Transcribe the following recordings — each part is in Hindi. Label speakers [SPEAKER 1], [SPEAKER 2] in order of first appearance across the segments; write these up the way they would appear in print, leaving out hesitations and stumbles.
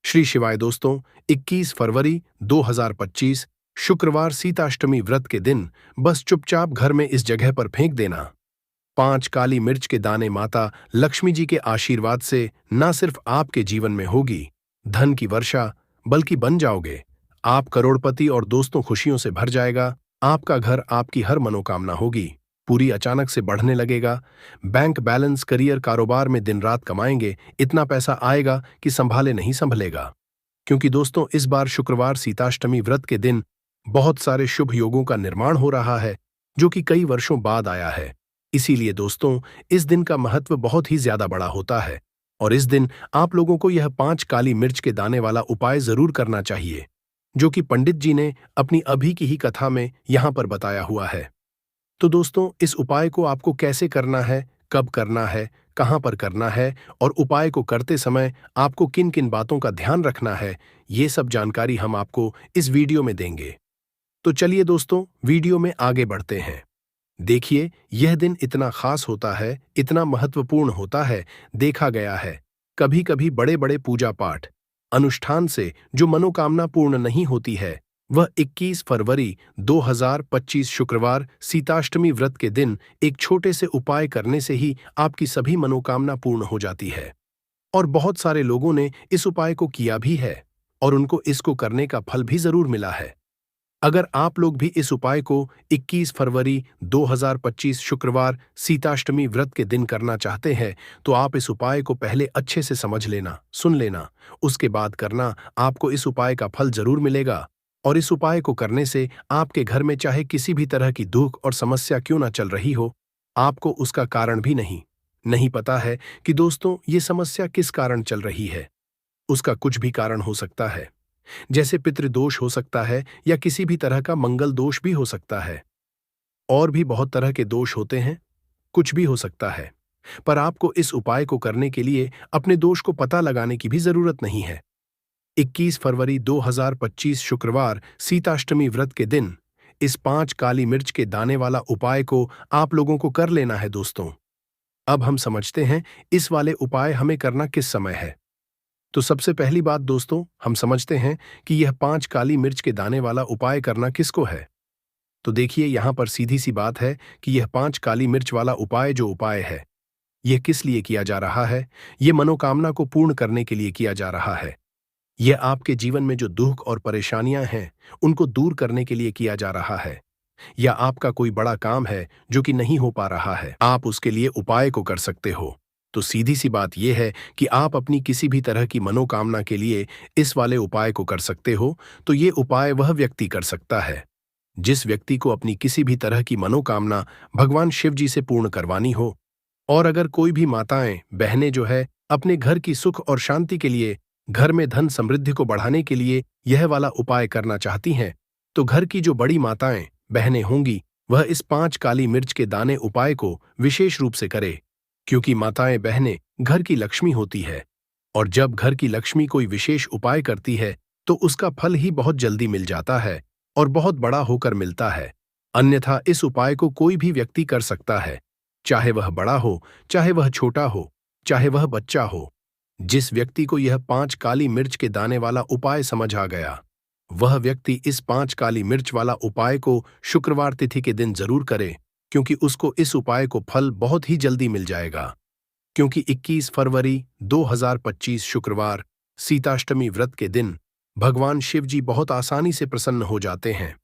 [SPEAKER 1] श्री शिवाय दोस्तों, 21 फरवरी 2025 शुक्रवार सीताष्टमी व्रत के दिन बस चुपचाप घर में इस जगह पर फेंक देना। 5 काली मिर्च के दाने माता लक्ष्मी जी के आशीर्वाद से न सिर्फ आपके जीवन में होगी धन की वर्षा, बल्कि बन जाओगे आप करोड़पति और दोस्तों खुशियों से भर जाएगा। आपका घर आपकी हर मनोकामना होगी पूरी अचानक से बढ़ने लगेगा। बैंक बैलेंस, करियर, कारोबार में दिन रात कमाएंगे, इतना पैसा आएगा कि संभाले नहीं संभलेगा। क्योंकि दोस्तों, इस बार शुक्रवार सीताष्टमी व्रत के दिन बहुत सारे शुभ योगों का निर्माण हो रहा है जो कि कई वर्षों बाद आया है। इसीलिए दोस्तों, इस दिन का महत्व बहुत ही ज्यादा बड़ा होता है और इस दिन आप लोगों को यह 5 काली मिर्च के दाने वाला उपाय जरूर करना चाहिए जो कि पंडित जी ने अपनी अभी की ही कथा में यहां पर बताया हुआ है। तो दोस्तों, इस उपाय को आपको कैसे करना है, कब करना है, कहां पर करना है और उपाय को करते समय आपको किन किन बातों का ध्यान रखना है, ये सब जानकारी हम आपको इस वीडियो में देंगे। तो चलिए दोस्तों, वीडियो में आगे बढ़ते हैं। देखिए, यह दिन इतना खास होता है, इतना महत्वपूर्ण होता है, देखा गया है कभी कभी बड़े बड़े पूजा पाठ अनुष्ठान से जो मनोकामना पूर्ण नहीं होती है, वह 21 फरवरी 2025 शुक्रवार सीताष्टमी व्रत के दिन एक छोटे से उपाय करने से ही आपकी सभी मनोकामना पूर्ण हो जाती है। और बहुत सारे लोगों ने इस उपाय को किया भी है और उनको इसको करने का फल भी जरूर मिला है। अगर आप लोग भी इस उपाय को 21 फरवरी 2025 शुक्रवार सीताष्टमी व्रत के दिन करना चाहते हैं, तो आप इस उपाय को पहले अच्छे से समझ लेना, सुन लेना, उसके बाद करना। आपको इस उपाय का फल जरूर मिलेगा और इस उपाय को करने से आपके घर में चाहे किसी भी तरह की दुख और समस्या क्यों ना चल रही हो, आपको उसका कारण भी नहीं पता है कि दोस्तों ये समस्या किस कारण चल रही है। उसका कुछ भी कारण हो सकता है, जैसे पितृदोष हो सकता है या किसी भी तरह का मंगल दोष भी हो सकता है। और भी बहुत तरह के दोष होते हैं, कुछ भी हो सकता है। पर आपको इस उपाय को करने के लिए अपने दोष को पता लगाने की भी जरूरत नहीं है। 21 फरवरी 2025 शुक्रवार सीताष्टमी व्रत के दिन इस 5 काली मिर्च के दाने वाला उपाय को आप लोगों को कर लेना है दोस्तों। अब हम समझते हैं इस वाले उपाय हमें करना किस समय है। तो सबसे पहली बात दोस्तों, हम समझते हैं कि यह 5 काली मिर्च के दाने वाला उपाय करना किसको है। तो देखिए, यहां पर सीधी सी बात है कि यह 5 काली मिर्च वाला उपाय जो उपाय है, यह किस लिए किया जा रहा है। यह मनोकामना को पूर्ण करने के लिए किया जा रहा है। यह आपके जीवन में जो दुख और परेशानियां हैं उनको दूर करने के लिए किया जा रहा है। या आपका कोई बड़ा काम है जो कि नहीं हो पा रहा है, आप उसके लिए उपाय को कर सकते हो। तो सीधी सी बात यह है कि आप अपनी किसी भी तरह की मनोकामना के लिए इस वाले उपाय को कर सकते हो। तो ये उपाय वह व्यक्ति कर सकता है जिस व्यक्ति को अपनी किसी भी तरह की मनोकामना भगवान शिव जी से पूर्ण करवानी हो। और अगर कोई भी माताएं, बहनें जो है अपने घर की सुख और शांति के लिए, घर में धन समृद्धि को बढ़ाने के लिए यह वाला उपाय करना चाहती हैं, तो घर की जो बड़ी माताएं, बहनें होंगी, वह इस 5 काली मिर्च के दाने उपाय को विशेष रूप से करे। क्योंकि माताएं, बहनें घर की लक्ष्मी होती है और जब घर की लक्ष्मी कोई विशेष उपाय करती है तो उसका फल ही बहुत जल्दी मिल जाता है और बहुत बड़ा होकर मिलता है। अन्यथा इस उपाय को कोई भी व्यक्ति कर सकता है, चाहे वह बड़ा हो, चाहे वह छोटा हो, चाहे वह बच्चा हो। जिस व्यक्ति को यह 5 काली मिर्च के दाने वाला उपाय समझ आ गया, वह व्यक्ति इस 5 काली मिर्च वाला उपाय को शुक्रवार तिथि के दिन जरूर करे, क्योंकि उसको इस उपाय को फल बहुत ही जल्दी मिल जाएगा। क्योंकि 21 फरवरी 2025 शुक्रवार सीताष्टमी व्रत के दिन भगवान शिव जी बहुत आसानी से प्रसन्न हो जाते हैं।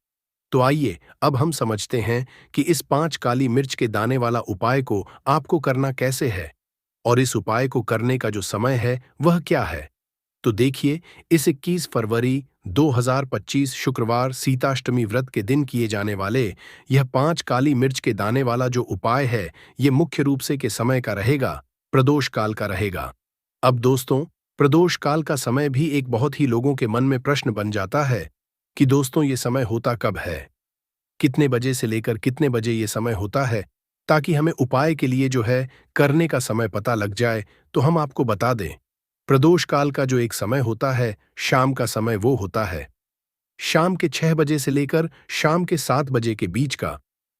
[SPEAKER 1] तो आइए अब हम समझते हैं कि इस 5 काली मिर्च के दाने वाला उपाय को आपको करना कैसे है और इस उपाय को करने का जो समय है वह क्या है। तो देखिए, इस 21 फरवरी 2025 शुक्रवार सीताष्टमी व्रत के दिन किए जाने वाले यह 5 काली मिर्च के दाने वाला जो उपाय है, ये मुख्य रूप से के समय का रहेगा, प्रदोष काल का रहेगा। अब दोस्तों, प्रदोष काल का समय भी एक बहुत ही लोगों के मन में प्रश्न बन जाता है कि दोस्तों ये समय होता कब है, कितने बजे से लेकर कितने बजे ये समय होता है, ताकि हमें उपाय के लिए जो है करने का समय पता लग जाए। तो हम आपको बता दें, प्रदोष काल का जो एक समय होता है, शाम का समय, वो होता है शाम के 6 बजे से लेकर शाम के 7 बजे के बीच का।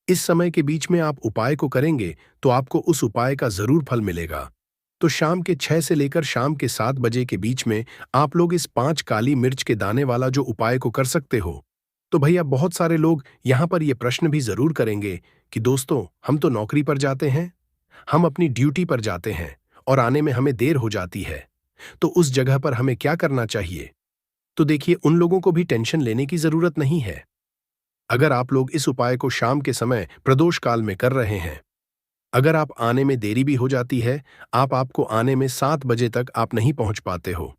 [SPEAKER 1] इस समय के बीच में आप उपाय को करेंगे तो आपको उस उपाय का जरूर फल मिलेगा। तो शाम के 6 से लेकर शाम के 7 बजे के बीच में आप लोग इस 5 काली मिर्च के दाने वाला जो उपाय को कर सकते हो। तो भैया बहुत सारे लोग यहाँ पर ये प्रश्न भी जरूर करेंगे कि दोस्तों हम तो नौकरी पर जाते हैं, हम अपनी ड्यूटी पर जाते हैं और आने में हमें देर हो जाती है, तो उस जगह पर हमें क्या करना चाहिए? तो देखिए उन लोगों को भी टेंशन लेने की जरूरत नहीं है। अगर आप लोग इस उपाय को शाम के समय प्रदोष काल में कर रहे हैं, अगर आप आने में देरी भी हो जाती है, आपको आने में 7 बजे तक आप नहीं पहुंच पाते हो,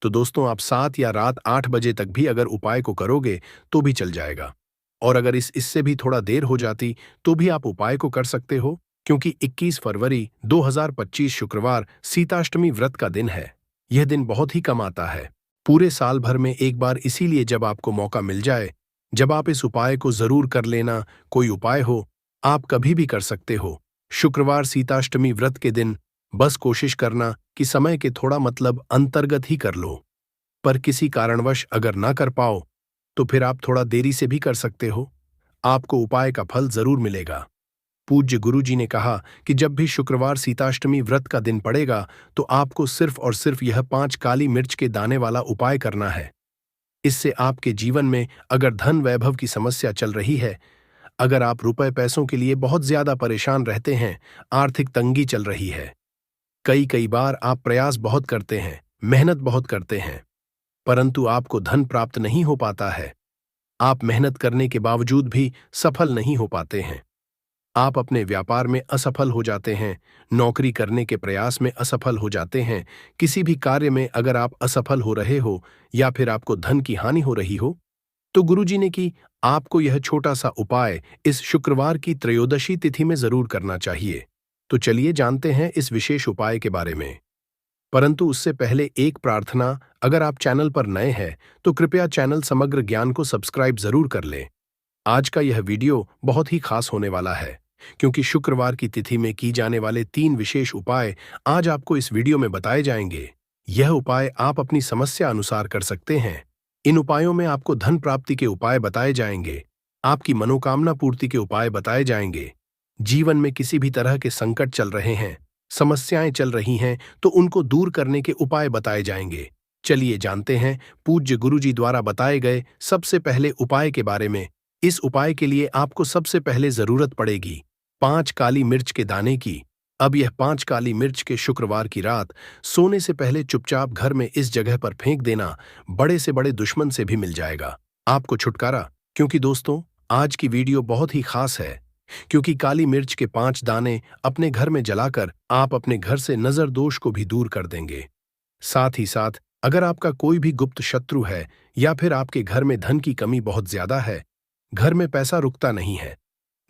[SPEAKER 1] तो दोस्तों आप 7 या रात 8 बजे तक भी अगर उपाय को करोगे तो भी चल जाएगा। और अगर इससे भी थोड़ा देर हो जाती तो भी आप उपाय को कर सकते हो, क्योंकि 21 फरवरी 2025 शुक्रवार सीताष्टमी व्रत का दिन है। यह दिन बहुत ही कम आता है, पूरे साल भर में एक बार, इसीलिए जब आपको मौका मिल जाए, जब आप इस उपाय को जरूर कर लेना। कोई उपाय हो, आप कभी भी कर सकते हो। शुक्रवार सीताष्टमी व्रत के दिन बस कोशिश करना कि समय के थोड़ा अंतर्गत ही कर लो। पर किसी कारणवश अगर ना कर पाओ तो फिर आप थोड़ा देरी से भी कर सकते हो, आपको उपाय का फल जरूर मिलेगा। पूज्य गुरुजी ने कहा कि जब भी शुक्रवार सीताष्टमी व्रत का दिन पड़ेगा तो आपको सिर्फ और सिर्फ यह 5 काली मिर्च के दाने वाला उपाय करना है। इससे आपके जीवन में अगर धन वैभव की समस्या चल रही है, अगर आप रुपए पैसों के लिए बहुत ज्यादा परेशान रहते हैं, आर्थिक तंगी चल रही है, कई बार आप प्रयास बहुत करते हैं, मेहनत बहुत करते हैं, परंतु आपको धन प्राप्त नहीं हो पाता है, आप मेहनत करने के बावजूद भी सफल नहीं हो पाते हैं, आप अपने व्यापार में असफल हो जाते हैं, नौकरी करने के प्रयास में असफल हो जाते हैं, किसी भी कार्य में अगर आप असफल हो रहे हो या फिर आपको धन की हानि हो रही हो, तो गुरुजी ने कि आपको यह छोटा सा उपाय इस शुक्रवार की त्रयोदशी तिथि में जरूर करना चाहिए। तो चलिए जानते हैं इस विशेष उपाय के बारे में। परंतु उससे पहले एक प्रार्थना, अगर आप चैनल पर नए हैं तो कृपया चैनल समग्र ज्ञान को सब्सक्राइब जरूर कर लें। आज का यह वीडियो बहुत ही खास होने वाला है, क्योंकि शुक्रवार की तिथि में की जाने वाले 3 विशेष उपाय आज आपको इस वीडियो में बताए जाएंगे। यह उपाय आप अपनी समस्या अनुसार कर सकते हैं। इन उपायों में आपको धन प्राप्ति के उपाय बताए जाएंगे, आपकी मनोकामना पूर्ति के उपाय बताए जाएंगे। जीवन में किसी भी तरह के संकट चल रहे हैं, समस्याएं चल रही हैं, तो उनको दूर करने के उपाय बताए जाएंगे। चलिए जानते हैं पूज्य गुरुजी द्वारा बताए गए सबसे पहले उपाय के बारे में। इस उपाय के लिए आपको सबसे पहले जरूरत पड़ेगी 5 काली मिर्च के दाने की। अब यह 5 काली मिर्च के शुक्रवार की रात सोने से पहले चुपचाप घर में इस जगह पर फेंक देना, बड़े से बड़े दुश्मन से भी मिल जाएगा आपको छुटकारा। क्योंकि दोस्तों आज की वीडियो बहुत ही खास है, क्योंकि काली मिर्च के 5 दाने अपने घर में जलाकर आप अपने घर से नजर दोष को भी दूर कर देंगे। साथ ही साथ अगर आपका कोई भी गुप्त शत्रु है या फिर आपके घर में धन की कमी बहुत ज्यादा है, घर में पैसा रुकता नहीं है,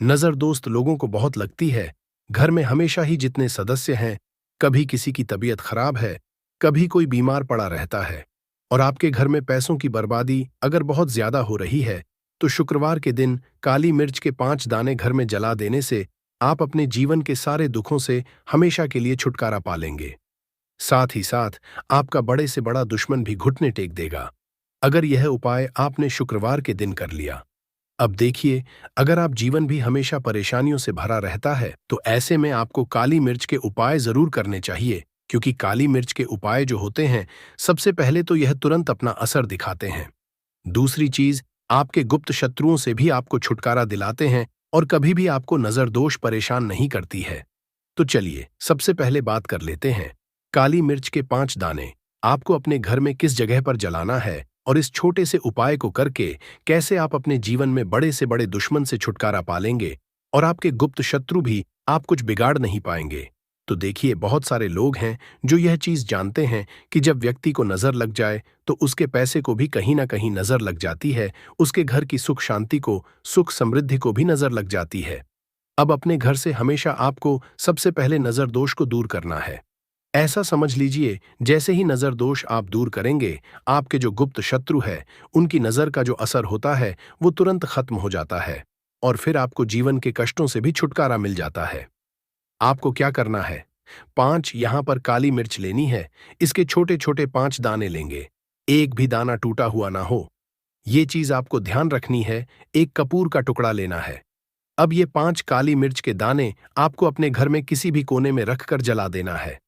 [SPEAKER 1] नजर दोस्त लोगों को बहुत लगती है, घर में हमेशा ही जितने सदस्य हैं, कभी किसी की तबीयत खराब है, कभी कोई बीमार पड़ा रहता है, और आपके घर में पैसों की बर्बादी अगर बहुत ज्यादा हो रही है, तो शुक्रवार के दिन काली मिर्च के 5 दाने घर में जला देने से आप अपने जीवन के सारे दुखों से हमेशा के लिए छुटकारा पा लेंगे। साथ ही साथ आपका बड़े से बड़ा दुश्मन भी घुटने टेक देगा, अगर यह उपाय आपने शुक्रवार के दिन कर लिया। अब देखिए, अगर आप जीवन भी हमेशा परेशानियों से भरा रहता है, तो ऐसे में आपको काली मिर्च के उपाय जरूर करने चाहिए, क्योंकि काली मिर्च के उपाय जो होते हैं, सबसे पहले तो यह तुरंत अपना असर दिखाते हैं। दूसरी चीज, आपके गुप्त शत्रुओं से भी आपको छुटकारा दिलाते हैं और कभी भी आपको नजर दोष परेशान नहीं करती है। तो चलिए सबसे पहले बात कर लेते हैं काली मिर्च के 5 दाने आपको अपने घर में किस जगह पर जलाना है, और इस छोटे से उपाय को करके कैसे आप अपने जीवन में बड़े से बड़े दुश्मन से छुटकारा पालेंगे और आपके गुप्त शत्रु भी आप कुछ बिगाड़ नहीं पाएंगे। तो देखिए बहुत सारे लोग हैं जो यह चीज जानते हैं कि जब व्यक्ति को नजर लग जाए तो उसके पैसे को भी कहीं ना कहीं नजर लग जाती है, उसके घर की सुख शांति को, सुख समृद्धि को भी नजर लग जाती है। अब अपने घर से हमेशा आपको सबसे पहले नजर दोष को दूर करना है। ऐसा समझ लीजिए जैसे ही नजर दोष आप दूर करेंगे, आपके जो गुप्त शत्रु है उनकी नजर का जो असर होता है वो तुरंत खत्म हो जाता है और फिर आपको जीवन के कष्टों से भी छुटकारा मिल जाता है। आपको क्या करना है, 5 यहां पर काली मिर्च लेनी है, इसके छोटे छोटे 5 दाने लेंगे, एक भी दाना टूटा हुआ ना हो, ये चीज आपको ध्यान रखनी है। एक कपूर का टुकड़ा लेना है। अब ये 5 काली मिर्च के दाने आपको अपने घर में किसी भी कोने में रखकर जला देना है।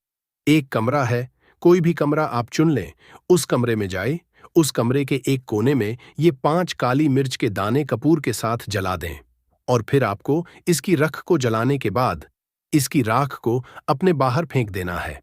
[SPEAKER 1] एक कमरा है, कोई भी कमरा आप चुन लें, उस कमरे में जाए, उस कमरे के एक कोने में ये 5 काली मिर्च के दाने कपूर के साथ जला दें और फिर आपको इसकी रख को जलाने के बाद इसकी राख को अपने बाहर फेंक देना है।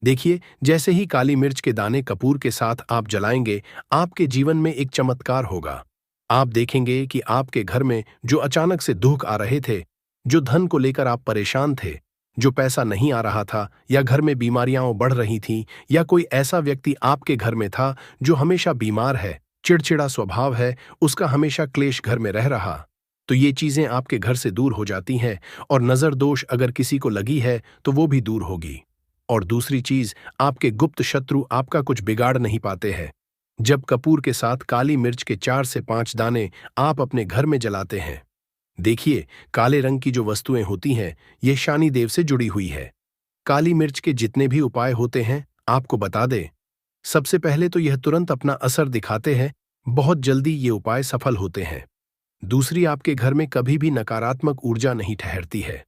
[SPEAKER 1] देखिए, जैसे ही काली मिर्च के दाने कपूर के साथ आप जलाएंगे, आपके जीवन में एक चमत्कार होगा। आप देखेंगे कि आपके घर में जो अचानक से दुख आ रहे थे, जो धन को लेकर आप परेशान थे, जो पैसा नहीं आ रहा था या घर में बीमारियां बढ़ रही थीं या कोई ऐसा व्यक्ति आपके घर में था जो हमेशा बीमार है, चिड़चिड़ा स्वभाव है, उसका हमेशा क्लेश घर में रह रहा, तो ये चीजें आपके घर से दूर हो जाती हैं और नजर दोष अगर किसी को लगी है तो वो भी दूर होगी। और दूसरी चीज, आपके गुप्त शत्रु आपका कुछ बिगाड़ नहीं पाते हैं। जब कपूर के साथ काली मिर्च के 4 से 5 दाने आप अपने घर में जलाते हैं, देखिए, काले रंग की जो वस्तुएं होती हैं, ये शनि देव से जुड़ी हुई है। काली मिर्च के जितने भी उपाय होते हैं, आपको बता दें, सबसे पहले तो यह तुरंत अपना असर दिखाते हैं, बहुत जल्दी ये उपाय सफल होते हैं। दूसरी, आपके घर में कभी भी नकारात्मक ऊर्जा नहीं ठहरती है।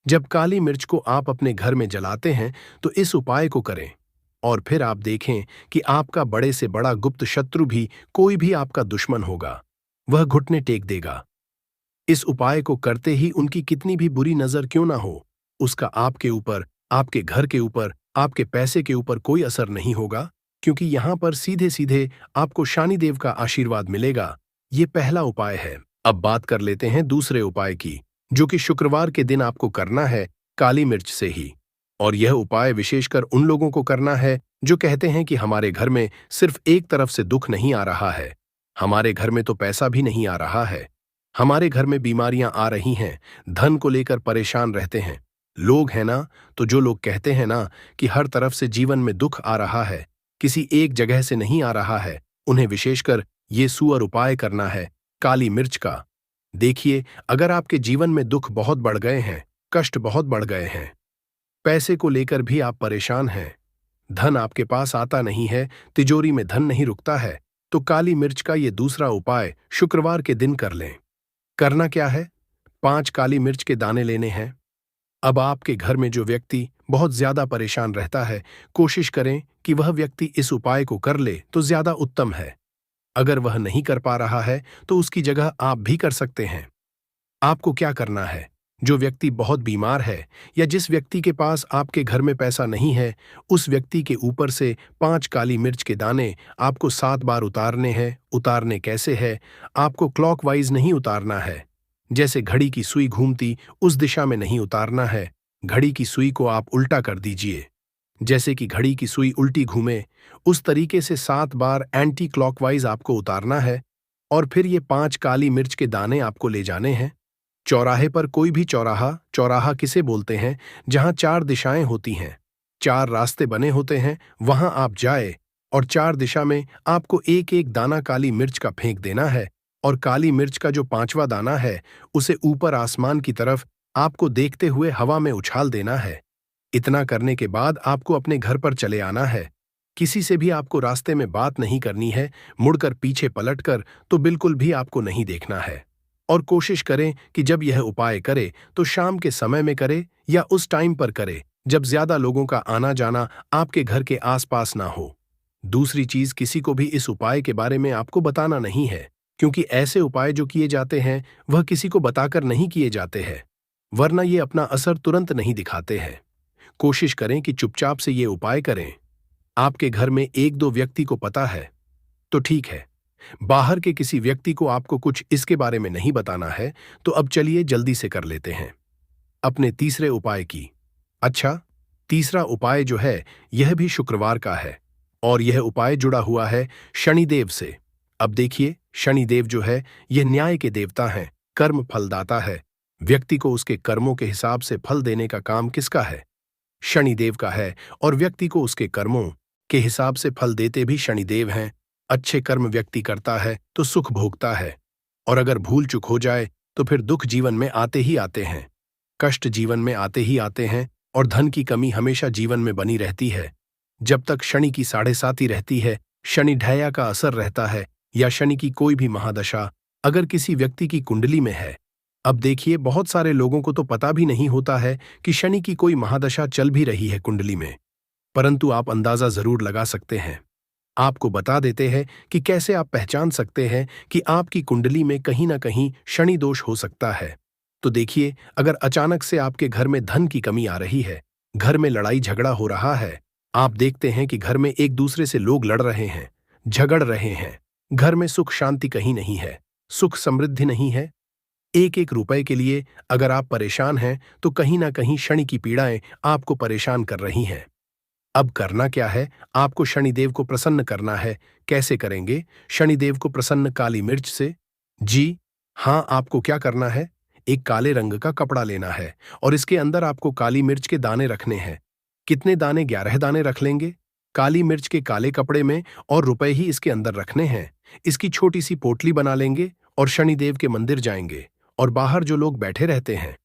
[SPEAKER 1] जब काली मिर्च को आप अपने घर में जलाते हैं, तो इस उपाय को करें और फिर आप देखें कि आपका बड़े से बड़ा गुप्त शत्रु भी, कोई भी आपका दुश्मन होगा, वह घुटने टेक देगा। इस उपाय को करते ही उनकी कितनी भी बुरी नजर क्यों ना हो, उसका आपके ऊपर, आपके घर के ऊपर, आपके पैसे के ऊपर कोई असर नहीं होगा, क्योंकि यहां पर सीधे सीधे आपको शनिदेव का आशीर्वाद मिलेगा। ये पहला उपाय है। अब बात कर लेते हैं दूसरे उपाय की, जो कि शुक्रवार के दिन आपको करना है, काली मिर्च से ही। और यह उपाय विशेषकर उन लोगों को करना है जो कहते हैं कि हमारे घर में सिर्फ एक तरफ से दुख नहीं आ रहा है, हमारे घर में तो पैसा भी नहीं आ रहा है, हमारे घर में बीमारियां आ रही हैं, धन को लेकर परेशान रहते हैं। लोग हैं ना, तो जो लोग कहते हैं ना कि हर तरफ से जीवन में दुख आ रहा है, किसी एक जगह से नहीं आ रहा है, उन्हें विशेषकर ये सुअर उपाय करना है, काली मिर्च का। देखिए, अगर आपके जीवन में दुख बहुत बढ़ गए हैं, कष्ट बहुत बढ़ गए हैं, पैसे को लेकर भी आप परेशान हैं, धन आपके पास आता नहीं है, तिजोरी में धन नहीं रुकता है, तो काली मिर्च का ये दूसरा उपाय शुक्रवार के दिन कर लें। करना क्या है? 5 काली मिर्च के दाने लेने हैं। अब आपके घर में जो व्यक्ति बहुत ज्यादा परेशान रहता है, कोशिश करें कि वह व्यक्ति इस उपाय को कर ले तो ज्यादा उत्तम है। अगर वह नहीं कर पा रहा है तो उसकी जगह आप भी कर सकते हैं। आपको क्या करना है? जो व्यक्ति बहुत बीमार है या जिस व्यक्ति के पास आपके घर में पैसा नहीं है, उस व्यक्ति के ऊपर से 5 काली मिर्च के दाने आपको 7 बार उतारने हैं। उतारने कैसे है? आपको क्लॉकवाइज नहीं उतारना है, जैसे घड़ी की सुई घूमती उस दिशा में नहीं उतारना है। घड़ी की सुई को आप उल्टा कर दीजिए, जैसे कि घड़ी की सुई उल्टी घूमे, उस तरीके से 7 बार एंटी क्लॉकवाइज आपको उतारना है। और फिर ये 5 काली मिर्च के दाने आपको ले जाने हैं चौराहे पर। कोई भी चौराहा, चौराहा किसे बोलते हैं? जहां 4 दिशाएं होती हैं, 4 रास्ते बने होते हैं, वहां आप जाए और 4 दिशा में आपको एक एक दाना काली मिर्च का फेंक देना है। और काली मिर्च का जो 5वां दाना है, उसे ऊपर आसमान की तरफ आपको देखते हुए हवा में उछाल देना है। इतना करने के बाद आपको अपने घर पर चले आना है। किसी से भी आपको रास्ते में बात नहीं करनी है, मुड़कर पीछे पलटकर तो बिल्कुल भी आपको नहीं देखना है। और कोशिश करें कि जब यह उपाय करे तो शाम के समय में करे या उस टाइम पर करे जब ज्यादा लोगों का आना जाना आपके घर के आसपास ना हो। दूसरी चीज, किसी को भी इस उपाय के बारे में आपको बताना नहीं है, क्योंकि ऐसे उपाय जो किए जाते हैं वह किसी को बताकर नहीं किए जाते हैं, वरना ये अपना असर तुरंत नहीं दिखाते हैं। कोशिश करें कि चुपचाप से ये उपाय करें। आपके घर में 1-2 व्यक्ति को पता है तो ठीक है, बाहर के किसी व्यक्ति को आपको कुछ इसके बारे में नहीं बताना है, तो अब चलिए जल्दी से कर लेते हैं अपने तीसरे उपाय की। अच्छा, तीसरा उपाय जो है यह भी शुक्रवार का है और यह उपाय जुड़ा हुआ है शनिदेव से। अब देखिए, शनिदेव जो है यह न्याय के देवता हैं, कर्म फलदाता है। व्यक्ति को उसके कर्मों के हिसाब से फल देने का काम किसका है? शनिदेव का है। और व्यक्ति को उसके कर्मों के हिसाब से फल देते भी शनिदेव हैं। अच्छे कर्म व्यक्ति करता है तो सुख भोगता है, और अगर भूल चूक हो जाए तो फिर दुख जीवन में आते ही आते हैं, कष्ट जीवन में आते ही आते हैं, और धन की कमी हमेशा जीवन में बनी रहती है। जब तक शनि की 7.5 रहती है, शनि ढैया का असर रहता है, या शनि की कोई भी महादशा अगर किसी व्यक्ति की कुंडली में है। अब देखिए, बहुत सारे लोगों को तो पता भी नहीं होता है कि शनि की कोई महादशा चल भी रही है कुंडली में, परंतु आप अंदाजा जरूर लगा सकते हैं। आपको बता देते हैं कि कैसे आप पहचान सकते हैं कि आपकी कुंडली में कहीं ना कहीं शनि दोष हो सकता है। तो देखिए, अगर अचानक से आपके घर में धन की कमी आ रही है, घर में लड़ाई झगड़ा हो रहा है, आप देखते हैं कि घर में एक दूसरे से लोग लड़ रहे हैं, झगड़ रहे हैं, घर में सुख शांति कहीं नहीं है, सुख समृद्धि नहीं है, एक एक रुपए के लिए अगर आप परेशान हैं तो कहीं ना कहीं शनि की पीड़ाएं आपको परेशान कर रही हैं। अब करना क्या है? आपको शनिदेव को प्रसन्न करना है। कैसे करेंगे शनिदेव को प्रसन्न? काली मिर्च से। जी हाँ, आपको क्या करना है? एक काले रंग का कपड़ा लेना है और इसके अंदर आपको काली मिर्च के दाने रखने हैं। कितने दाने? 11 दाने रख लेंगे काली मिर्च के काले कपड़े में, और रुपए ही इसके अंदर रखने हैं। इसकी छोटी सी पोटली बना लेंगे और शनिदेव के मंदिर जाएंगे, और बाहर जो लोग बैठे रहते हैं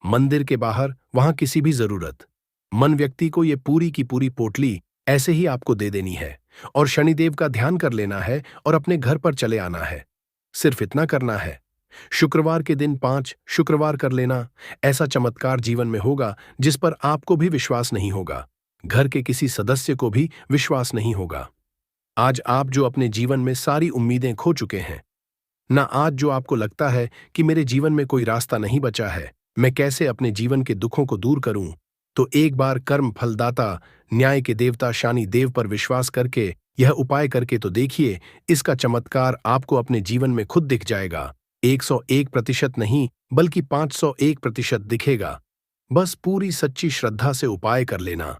[SPEAKER 1] मंदिर के बाहर, वहां किसी भी जरूरत मन व्यक्ति को ये पूरी की पूरी पोटली ऐसे ही आपको दे देनी है और शनिदेव का ध्यान कर लेना है और अपने घर पर चले आना है। सिर्फ इतना करना है। शुक्रवार के दिन 5 शुक्रवार कर लेना। ऐसा चमत्कार जीवन में होगा जिस पर आपको भी विश्वास नहीं होगा, घर के किसी सदस्य को भी विश्वास नहीं होगा। आज आप जो अपने जीवन में सारी उम्मीदें खो चुके हैं, ना आज जो आपको लगता है कि मेरे जीवन में कोई रास्ता नहीं बचा है, मैं कैसे अपने जीवन के दुखों को दूर करूं, तो एक बार कर्म फलदाता न्याय के देवता शनि देव पर विश्वास करके यह उपाय करके तो देखिए, इसका चमत्कार आपको अपने जीवन में खुद दिख जाएगा। 101% नहीं बल्कि 501% दिखेगा। बस पूरी सच्ची श्रद्धा से उपाय कर लेना।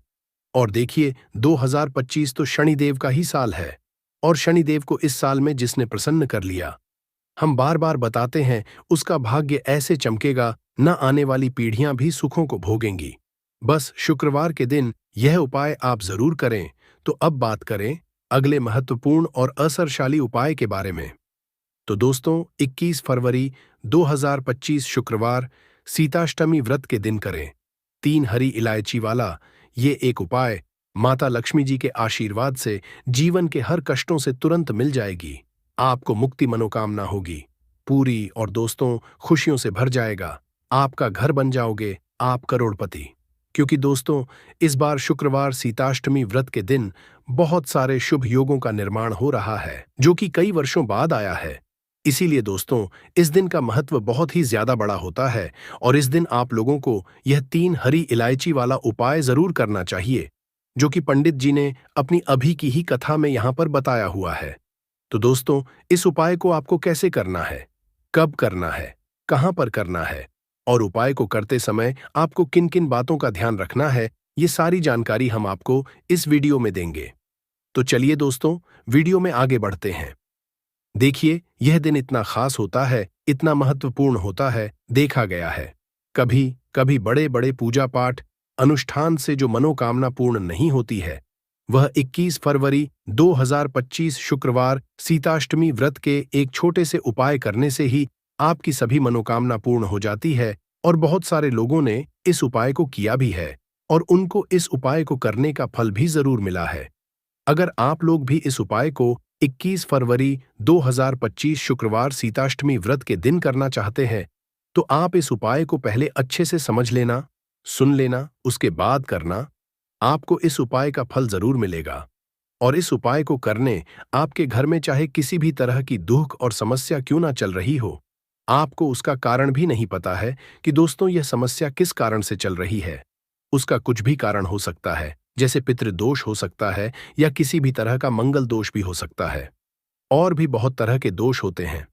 [SPEAKER 1] और देखिए, 2025 तो शनिदेव का ही साल है, और शनिदेव को इस साल में जिसने प्रसन्न कर लिया, हम बार बार बताते हैं, उसका भाग्य ऐसे चमकेगा, न आने वाली पीढ़ियां भी सुखों को भोगेंगी। बस शुक्रवार के दिन यह उपाय आप जरूर करें। तो अब बात करें अगले महत्वपूर्ण और असरशाली उपाय के बारे में। तो दोस्तों, 21 फरवरी 2025 शुक्रवार सीताष्टमी व्रत के दिन करें 3 हरी इलायची वाला ये एक उपाय। माता लक्ष्मी जी के आशीर्वाद से जीवन के हर कष्टों से तुरंत मिल जाएगी। आपको मुक्ति मनोकामना होगी पूरी, और दोस्तों खुशियों से भर जाएगा। आपका घर बन जाओगे आप करोड़पति। क्योंकि दोस्तों, इस बार शुक्रवार सीताष्टमी व्रत के दिन बहुत सारे शुभ योगों का निर्माण हो रहा है, जो कि कई वर्षों बाद आया है। इसीलिए दोस्तों, इस दिन का महत्व बहुत ही ज्यादा बड़ा होता है, और इस दिन आप लोगों को यह 3 हरी इलायची वाला उपाय जरूर करना चाहिए, जो कि पंडित जी ने अपनी अभी की ही कथा में यहां पर बताया हुआ है। तो दोस्तों, इस उपाय को आपको कैसे करना है, कब करना है, कहां पर करना है, और उपाय को करते समय आपको किन किन बातों का ध्यान रखना है, ये सारी जानकारी हम आपको इस वीडियो में देंगे। तो चलिए दोस्तों, वीडियो में आगे बढ़ते हैं। देखिए, यह दिन इतना खास होता है, इतना महत्वपूर्ण होता है, देखा गया है कभी कभी बड़े बड़े पूजा पाठ अनुष्ठान से जो मनोकामना पूर्ण नहीं होती है, वह 21 फरवरी 2025 शुक्रवार सीताष्टमी व्रत के एक छोटे से उपाय करने से ही आपकी सभी मनोकामना पूर्ण हो जाती है। और बहुत सारे लोगों ने इस उपाय को किया भी है, और उनको इस उपाय को करने का फल भी जरूर मिला है। अगर आप लोग भी इस उपाय को 21 फरवरी 2025 शुक्रवार सीताष्टमी व्रत के दिन करना चाहते हैं, तो आप इस उपाय को पहले अच्छे से समझ लेना, सुन लेना, उसके बाद करना। आपको इस उपाय का फल जरूर मिलेगा। और इस उपाय को करने आपके घर में चाहे किसी भी तरह की दुख और समस्या क्यों ना चल रही हो, आपको उसका कारण भी नहीं पता है कि दोस्तों यह समस्या किस कारण से चल रही है। उसका कुछ भी कारण हो सकता है, जैसे पितृदोष हो सकता है, या किसी भी तरह का मंगल दोष भी हो सकता है, और भी बहुत तरह के दोष होते हैं,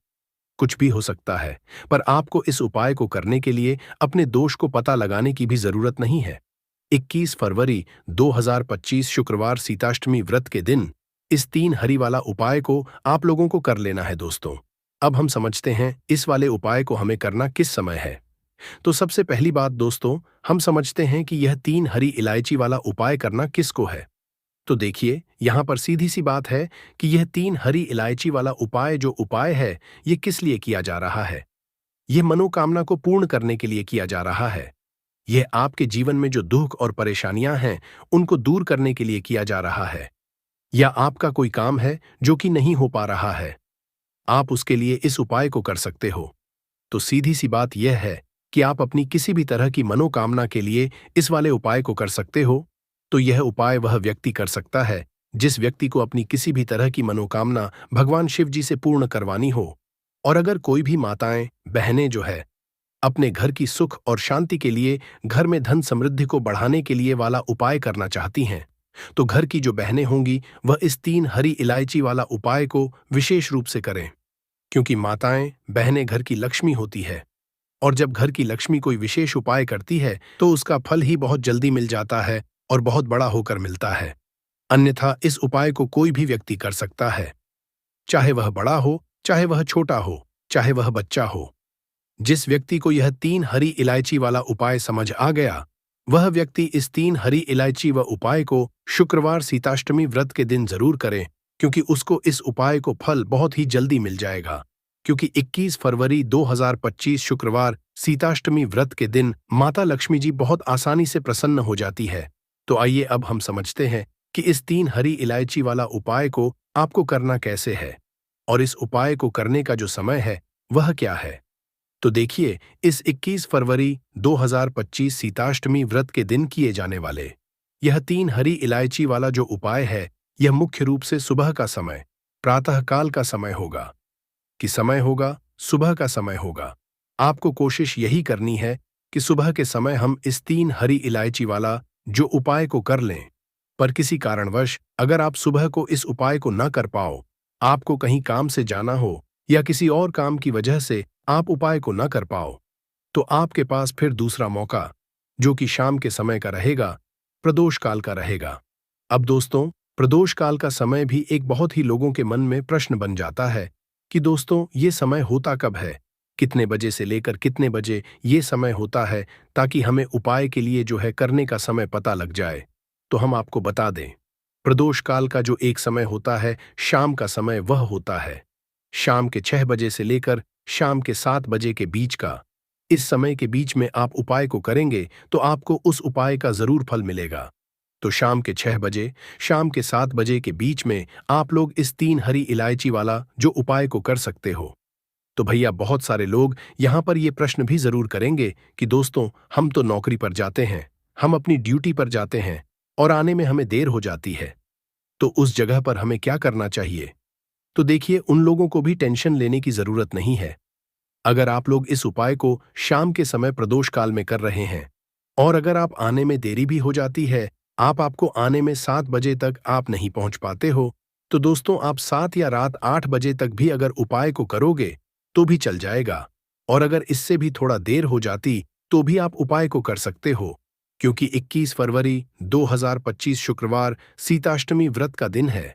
[SPEAKER 1] कुछ भी हो सकता है। पर आपको इस उपाय को करने के लिए अपने दोष को पता लगाने की भी जरूरत नहीं है। 21 फरवरी 2025 शुक्रवार सीताष्टमी व्रत के दिन इस 3 हरी वाला उपाय को आप लोगों को कर लेना है दोस्तों। अब हम समझते हैं इस वाले उपाय को हमें करना किस समय है। तो सबसे पहली बात दोस्तों, हम समझते हैं कि यह 3 हरी इलायची वाला उपाय करना किसको है। तो देखिए, यहां पर सीधी सी बात है कि यह 3 हरी इलायची वाला उपाय जो उपाय है, ये किस लिए किया जा रहा है। यह मनोकामना को पूर्ण करने के लिए किया जा रहा है। यह आपके जीवन में जो दुख और परेशानियां हैं, उनको दूर करने के लिए किया जा रहा है। या आपका कोई काम है जो कि नहीं हो पा रहा है, आप उसके लिए इस उपाय को कर सकते हो। तो सीधी सी बात यह है कि आप अपनी किसी भी तरह की मनोकामना के लिए इस वाले उपाय को कर सकते हो। तो यह उपाय वह व्यक्ति कर सकता है जिस व्यक्ति को अपनी किसी भी तरह की मनोकामना भगवान शिव जी से पूर्ण करवानी हो। और अगर कोई भी माताएं बहनें जो है अपने घर की सुख और शांति के लिए, घर में धन समृद्धि को बढ़ाने के लिए वाला उपाय करना चाहती हैं, तो घर की जो बहनें होंगी वह इस 3 हरी इलायची वाला उपाय को विशेष रूप से करें। क्योंकि माताएं बहनें घर की लक्ष्मी होती है, और जब घर की लक्ष्मी कोई विशेष उपाय करती है तो उसका फल ही बहुत जल्दी मिल जाता है और बहुत बड़ा होकर मिलता है। अन्यथा इस उपाय को कोई भी व्यक्ति कर सकता है, चाहे वह बड़ा हो, चाहे वह छोटा हो, चाहे वह बच्चा हो। जिस व्यक्ति को यह 3 हरी इलायची वाला उपाय समझ आ गया, वह व्यक्ति इस 3 हरी इलायची व उपाय को शुक्रवार सीताष्टमी व्रत के दिन जरूर करें, क्योंकि उसको इस उपाय को फल बहुत ही जल्दी मिल जाएगा। क्योंकि 21 फरवरी 2025 शुक्रवार सीताष्टमी व्रत के दिन माता लक्ष्मी जी बहुत आसानी से प्रसन्न हो जाती है। तो आइए अब हम समझते हैं कि इस 3 हरी इलायची वाला उपाय को आपको करना कैसे है, और इस उपाय को करने का जो समय है वह क्या है। तो देखिए, इस 21 फरवरी 2025 सीताष्टमी व्रत के दिन किए जाने वाले यह 3 हरी इलायची वाला जो उपाय है, यह मुख्य रूप से सुबह का समय, प्रातःकाल का समय होगा। कि समय होगा, सुबह का समय होगा। आपको कोशिश यही करनी है कि सुबह के समय हम इस 3 हरी इलायची वाला जो उपाय को कर लें। पर किसी कारणवश अगर आप सुबह को इस उपाय को न कर पाओ, आपको कहीं काम से जाना हो या किसी और काम की वजह से आप उपाय को न कर पाओ, तो आपके पास फिर दूसरा मौका, जो कि शाम के समय का रहेगा, प्रदोष काल का रहेगा। अब दोस्तों, प्रदोष काल का समय भी एक बहुत ही लोगों के मन में प्रश्न बन जाता है कि दोस्तों ये समय होता कब है, कितने बजे से लेकर कितने बजे ये समय होता है, ताकि हमें उपाय के लिए जो है करने का समय पता लग जाए। तो हम आपको बता दें, प्रदोष काल का जो एक समय होता है, शाम का समय, वह होता है शाम के 6 बजे से लेकर शाम के 7 बजे के बीच का। इस समय के बीच में आप उपाय को करेंगे तो आपको उस उपाय का जरूर फल मिलेगा। तो शाम के 6 बजे, शाम के 7 बजे के बीच में आप लोग इस 3 हरी इलायची वाला जो उपाय को कर सकते हो। तो भैया, बहुत सारे लोग यहाँ पर ये प्रश्न भी जरूर करेंगे कि दोस्तों, हम तो नौकरी पर जाते हैं, हम अपनी ड्यूटी पर जाते हैं और आने में हमें देर हो जाती है, तो उस जगह पर हमें क्या करना चाहिए। तो देखिए, उन लोगों को भी टेंशन लेने की जरूरत नहीं है। अगर आप लोग इस उपाय को शाम के समय प्रदोष काल में कर रहे हैं, और अगर आप आने में देरी भी हो जाती है, आपको आने में 7 बजे तक आप नहीं पहुंच पाते हो, तो दोस्तों आप 7 या रात 8 बजे तक भी अगर उपाय को करोगे तो भी चल जाएगा। और अगर इससे भी थोड़ा देर हो जाती तो भी आप उपाय को कर सकते हो, क्योंकि 21 फरवरी 2025 शुक्रवार सीताष्टमी व्रत का दिन है।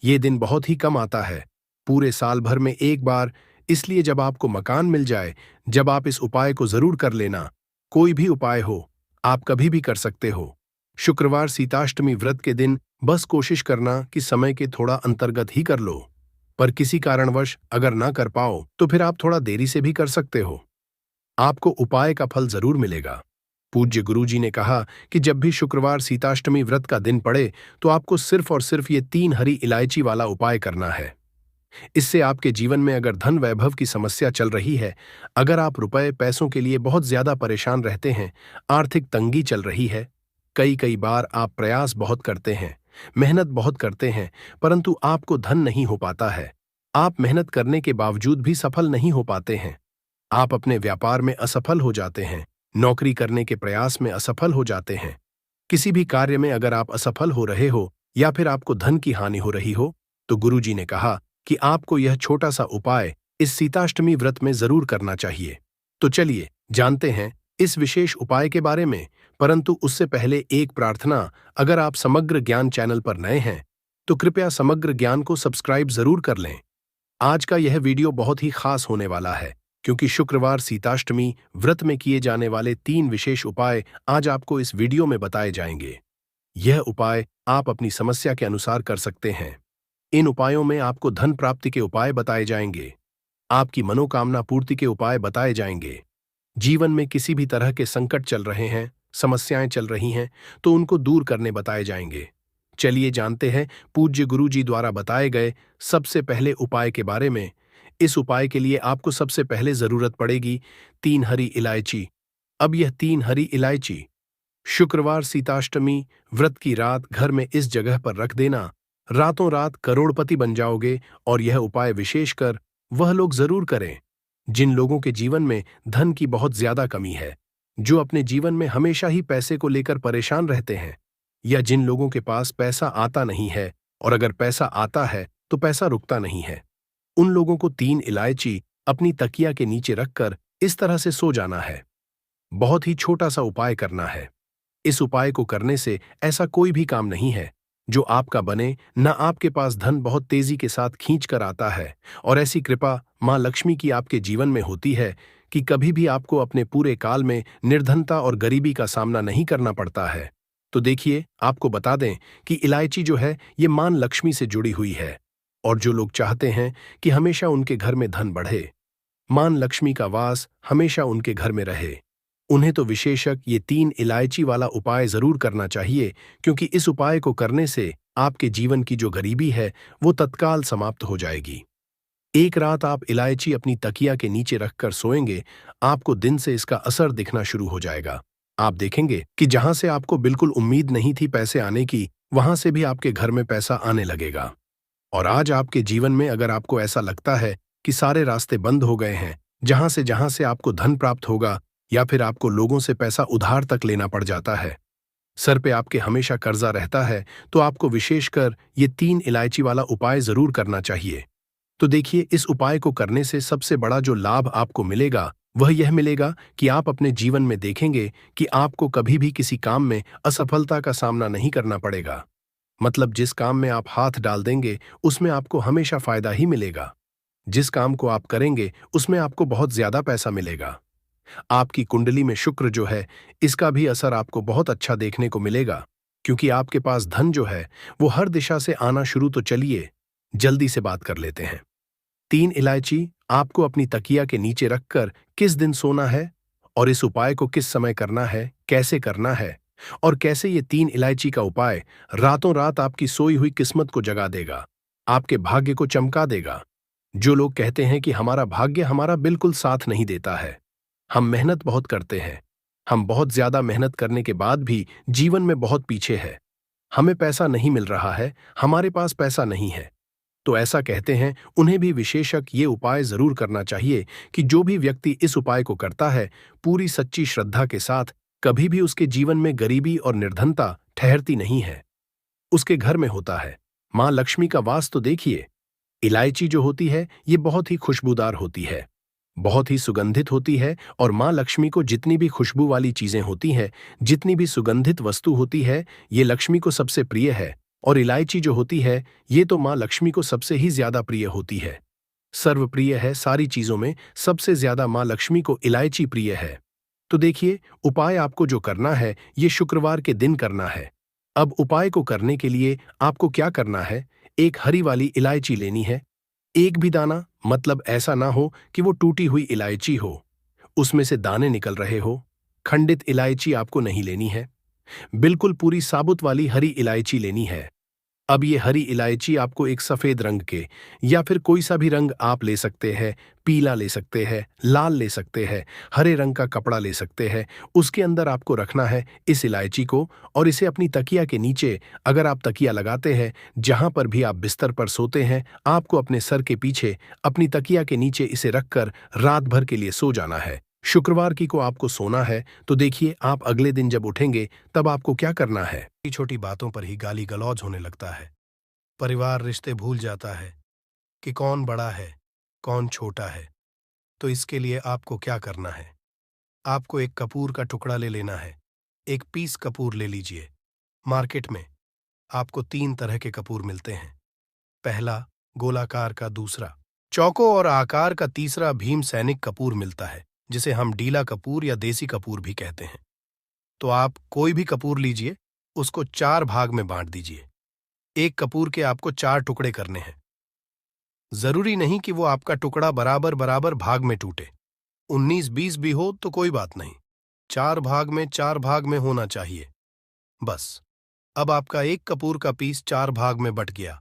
[SPEAKER 1] ये दिन बहुत ही कम आता है, पूरे साल भर में एक बार। इसलिए जब आपको मकान मिल जाए, जब आप इस उपाय को जरूर कर लेना। कोई भी उपाय हो, आप कभी भी कर सकते हो। शुक्रवार सीताष्टमी व्रत के दिन बस कोशिश करना कि समय के थोड़ा अंतर्गत ही कर लो। पर किसी कारणवश अगर ना कर पाओ तो फिर आप थोड़ा देरी से भी कर सकते हो, आपको उपाय का फल जरूर मिलेगा। पूज्य गुरुजी ने कहा कि जब भी शुक्रवार सीताष्टमी व्रत का दिन पड़े तो आपको सिर्फ और सिर्फ ये 3 हरी इलायची वाला उपाय करना है। इससे आपके जीवन में अगर धन वैभव की समस्या चल रही है, अगर आप रुपए पैसों के लिए बहुत ज्यादा परेशान रहते हैं, आर्थिक तंगी चल रही है, कई कई बार आप प्रयास बहुत करते हैं, मेहनत बहुत करते हैं, परंतु आपको धन नहीं हो पाता है, आप मेहनत करने के बावजूद भी सफल नहीं हो पाते हैं, आप अपने व्यापार में असफल हो जाते हैं, नौकरी करने के प्रयास में असफल हो जाते हैं, किसी भी कार्य में अगर आप असफल हो रहे हो या फिर आपको धन की हानि हो रही हो, तो गुरुजी ने कहा कि आपको यह छोटा सा उपाय इस सीताष्टमी व्रत में जरूर करना चाहिए। तो चलिए जानते हैं इस विशेष उपाय के बारे में, परंतु उससे पहले एक प्रार्थना। अगर आप समग्र ज्ञान चैनल पर नए हैं तो कृपया समग्र ज्ञान को सब्सक्राइब जरूर कर लें। आज का यह वीडियो बहुत ही खास होने वाला है, क्योंकि शुक्रवार सीताष्टमी व्रत में किए जाने वाले 3 विशेष उपाय आज आपको इस वीडियो में बताए जाएंगे। यह उपाय आप अपनी समस्या के अनुसार कर सकते हैं। इन उपायों में आपको धन प्राप्ति के उपाय बताए जाएंगे, आपकी मनोकामना पूर्ति के उपाय बताए जाएंगे। जीवन में किसी भी तरह के संकट चल रहे हैं, समस्याएं चल रही हैं, तो उनको दूर करने बताए जाएंगे। चलिए जानते हैं पूज्य गुरुजी द्वारा बताए गए सबसे पहले उपाय के बारे में। इस उपाय के लिए आपको सबसे पहले जरूरत पड़ेगी 3 हरी इलायची। अब यह 3 हरी इलायची शुक्रवार सीताष्टमी व्रत की रात घर में इस जगह पर रख देना, रातों रात करोड़पति बन जाओगे। और यह उपाय विशेषकर वह लोग जरूर करें जिन लोगों के जीवन में धन की बहुत ज्यादा कमी है, जो अपने जीवन में हमेशा ही पैसे को लेकर परेशान रहते हैं, या जिन लोगों के पास पैसा आता नहीं है और अगर पैसा आता है तो पैसा रुकता नहीं है। उन लोगों को 3 इलायची अपनी तकिया के नीचे रखकर इस तरह से सो जाना है। बहुत ही छोटा सा उपाय करना है। इस उपाय को करने से ऐसा कोई भी काम नहीं है जो आपका बने, न आपके पास धन बहुत तेजी के साथ खींच कर आता है। और ऐसी कृपा मां लक्ष्मी की आपके जीवन में होती है कि कभी भी आपको अपने पूरे काल में निर्धनता और गरीबी का सामना नहीं करना पड़ता है। तो देखिए, आपको बता दें कि इलायची जो है ये मां लक्ष्मी से जुड़ी हुई है, और जो लोग चाहते हैं कि हमेशा उनके घर में धन बढ़े, मां लक्ष्मी का वास हमेशा उनके घर में रहे, उन्हें तो विशेषक ये 3 इलायची वाला उपाय जरूर करना चाहिए, क्योंकि इस उपाय को करने से आपके जीवन की जो गरीबी है वो तत्काल समाप्त हो जाएगी। एक रात आप इलायची अपनी तकिया के नीचे रखकर सोएंगे, आपको दिन से इसका असर दिखना शुरू हो जाएगा। आप देखेंगे कि जहां से आपको बिल्कुल उम्मीद नहीं थी पैसे आने की, वहां से भी आपके घर में पैसा आने लगेगा। और आज आपके जीवन में अगर आपको ऐसा लगता है कि सारे रास्ते बंद हो गए हैं, जहां से आपको धन प्राप्त होगा, या फिर आपको लोगों से पैसा उधार तक लेना पड़ जाता है, सर पे आपके हमेशा कर्जा रहता है, तो आपको विशेषकर ये 3 इलायची वाला उपाय जरूर करना चाहिए। तो देखिए, इस उपाय को करने से सबसे बड़ा जो लाभ आपको मिलेगा वह यह मिलेगा कि आप अपने जीवन में देखेंगे कि आपको कभी भी किसी काम में असफलता का सामना नहीं करना पड़ेगा। मतलब जिस काम में आप हाथ डाल देंगे उसमें आपको हमेशा फायदा ही मिलेगा। जिस काम को आप करेंगे उसमें आपको बहुत ज्यादा पैसा मिलेगा। आपकी कुंडली में शुक्र जो है, इसका भी असर आपको बहुत अच्छा देखने को मिलेगा, क्योंकि आपके पास धन जो है वो हर दिशा से आना शुरू। तो चलिए जल्दी से बात कर लेते हैं। 3 इलायची आपको अपनी तकिया के नीचे रखकर किस दिन सोना है, और इस उपाय को किस समय करना है, कैसे करना है, और कैसे ये 3 इलायची का उपाय रातों रात आपकी सोई हुई किस्मत को जगा देगा, आपके भाग्य को चमका देगा। जो लोग कहते हैं कि हमारा भाग्य हमारा बिल्कुल साथ नहीं देता है, हम मेहनत बहुत करते हैं, हम बहुत ज्यादा मेहनत करने के बाद भी जीवन में बहुत पीछे है, हमें पैसा नहीं मिल रहा है, हमारे पास पैसा नहीं है, तो ऐसा कहते हैं उन्हें भी विशेषक ये उपाय जरूर करना चाहिए कि जो भी व्यक्ति इस उपाय को करता है पूरी सच्ची श्रद्धा के साथ, कभी भी उसके जीवन में गरीबी और निर्धनता ठहरती नहीं है, उसके घर में होता है मां लक्ष्मी का वास। तो देखिए, इलायची जो होती है ये बहुत ही खुशबूदार होती है, बहुत ही सुगंधित होती है, और मां लक्ष्मी को जितनी भी खुशबू वाली चीजें होती हैं, जितनी भी सुगंधित वस्तु होती है, ये लक्ष्मी को सबसे प्रिय है। और इलायची जो होती है ये तो मां लक्ष्मी को सबसे ही ज्यादा प्रिय होती है, सर्वप्रिय है सारी चीजों में, सबसे ज्यादा मां लक्ष्मी को इलायची प्रिय है। तो देखिए, उपाय आपको जो करना है ये शुक्रवार के दिन करना है। अब उपाय को करने के लिए आपको क्या करना है, एक हरी वाली इलायची लेनी है, एक भी दाना, मतलब ऐसा ना हो कि वो टूटी हुई इलायची हो, उसमें से दाने निकल रहे हो, खंडित इलायची आपको नहीं लेनी है, बिल्कुल पूरी साबुत वाली हरी इलायची लेनी है। अब ये हरी इलायची आपको एक सफेद रंग के, या फिर कोई सा भी रंग आप ले सकते हैं, पीला ले सकते हैं, लाल ले सकते हैं, हरे रंग का कपड़ा ले सकते हैं, उसके अंदर आपको रखना है इस इलायची को, और इसे अपनी तकिया के नीचे, अगर आप तकिया लगाते हैं, जहां पर भी आप बिस्तर पर सोते हैं, आपको अपने सर के पीछे अपनी तकिया के नीचे इसे रखकर रात भर के लिए सो जाना है। शुक्रवार की को आपको सोना है। तो देखिए, आप अगले दिन जब उठेंगे तब आपको क्या करना है। छोटी छोटी बातों पर ही गाली गलौज होने लगता है, परिवार रिश्ते भूल जाता है कि कौन बड़ा है कौन छोटा है। तो इसके लिए आपको क्या करना है, आपको एक कपूर का टुकड़ा ले लेना है, एक पीस कपूर ले लीजिए। मार्केट में आपको 3 तरह के कपूर मिलते हैं, पहला गोलाकार का, दूसरा चौकोर और आकार का, तीसरा भीम सैनिक कपूर मिलता है, जिसे हम डीला कपूर या देसी कपूर भी कहते हैं। तो आप कोई भी कपूर लीजिए, उसको 4 भाग में बांट दीजिए। एक कपूर के आपको 4 टुकड़े करने हैं। जरूरी नहीं कि वो आपका टुकड़ा बराबर बराबर भाग में टूटे, 19-20 भी हो तो कोई बात नहीं, 4 भाग में होना चाहिए बस। अब आपका एक कपूर का पीस 4 भाग में बट गया।